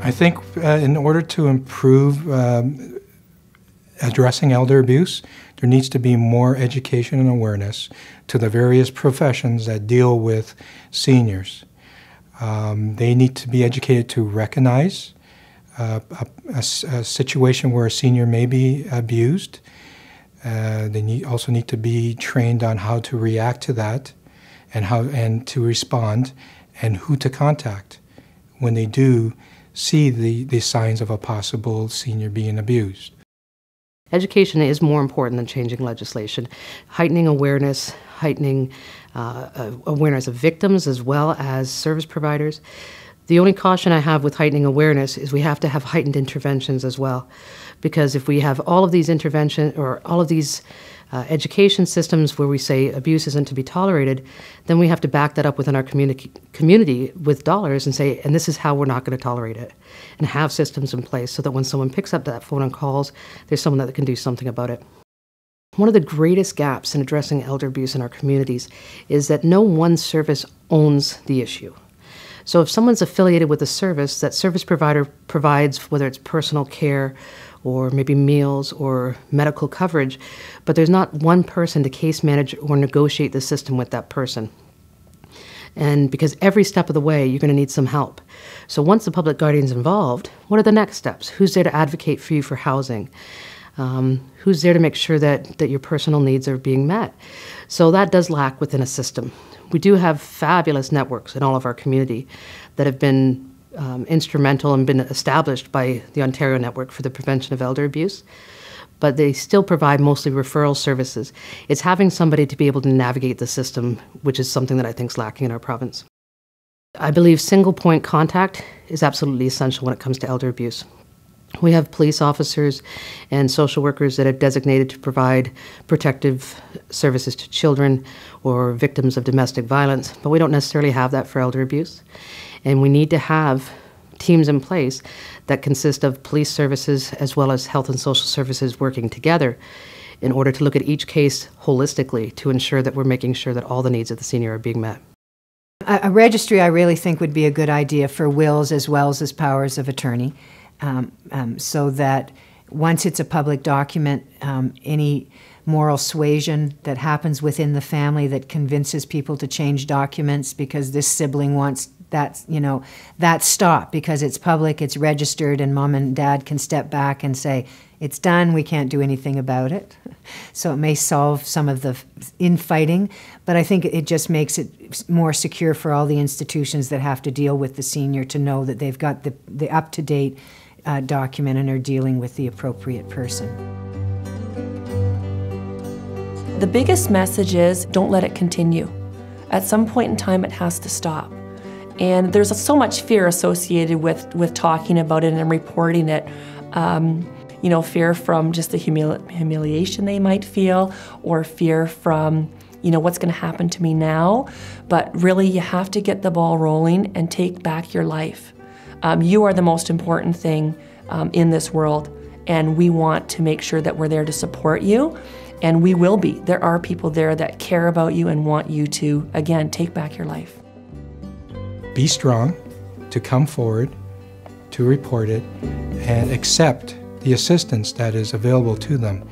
I think in order to improve addressing elder abuse, there needs to be more education and awareness to the various professions that deal with seniors. They need to be educated to recognize a situation where a senior may be abused. They also need to be trained on how to react to that and to respond and who to contact when they do see the signs of a possible senior being abused. Education is more important than changing legislation. Heightening awareness, heightening awareness of victims as well as service providers. The only caution I have with heightening awareness is we have to have heightened interventions as well. Because if we have all of these interventions or all of these education systems where we say abuse isn't to be tolerated, then we have to back that up within our community with dollars and say, and this is how we're not going to tolerate it. And have systems in place so that when someone picks up that phone and calls, there's someone that can do something about it. One of the greatest gaps in addressing elder abuse in our communities is that no one service owns the issue. So if someone's affiliated with a service, that service provider provides, whether it's personal care or maybe meals or medical coverage, but there's not one person to case manage or negotiate the system with that person. And because every step of the way, you're going to need some help. So once the public guardian's involved, what are the next steps? Who's there to advocate for you for housing? Who's there to make sure that your personal needs are being met? So that does lack within a system. We do have fabulous networks in all of our community that have been instrumental and been established by the Ontario Network for the Prevention of Elder Abuse, but they still provide mostly referral services. It's having somebody to be able to navigate the system, which is something that I think is lacking in our province. I believe single point contact is absolutely essential when it comes to elder abuse. We have police officers and social workers that are designated to provide protective services to children or victims of domestic violence, but we don't necessarily have that for elder abuse. And we need to have teams in place that consist of police services as well as health and social services working together in order to look at each case holistically to ensure that we're making sure that all the needs of the senior are being met. A registry I really think would be a good idea for wills as well as powers of attorney. So that once it's a public document, any moral suasion that happens within the family that convinces people to change documents because this sibling wants that, that stop because it's public, it's registered, and mom and dad can step back and say, it's done, we can't do anything about it. So it may solve some of the infighting, but I think it just makes it more secure for all the institutions that have to deal with the senior to know that they've got the up-to-date document and are dealing with the appropriate person. The biggest message is don't let it continue. At some point in time it has to stop. And there's so much fear associated with talking about it and reporting it. Fear from just the humiliation they might feel, or fear from what's going to happen to me now. But really you have to get the ball rolling and take back your life. You are the most important thing in this world, and we want to make sure that we're there to support you, and we will be. There are people there that care about you and want you to, again, take back your life. Be strong, to come forward, to report it, and accept the assistance that is available to them,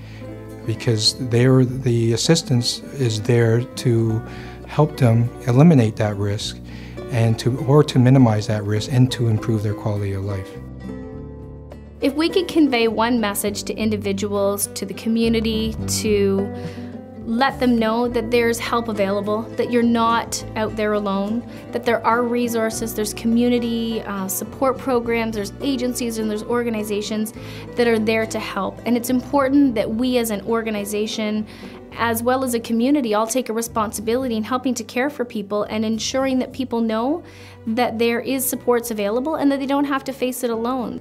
because the assistance is there to help them eliminate that risk and to minimize that risk and to improve their quality of life. If we could convey one message to individuals, to the community, to let them know that there's help available, that you're not out there alone, that there are resources, there's community support programs, there's agencies and there's organizations that are there to help. And it's important that we as an organization, as well as a community, all take a responsibility in helping to care for people and ensuring that people know that there is supports available and that they don't have to face it alone.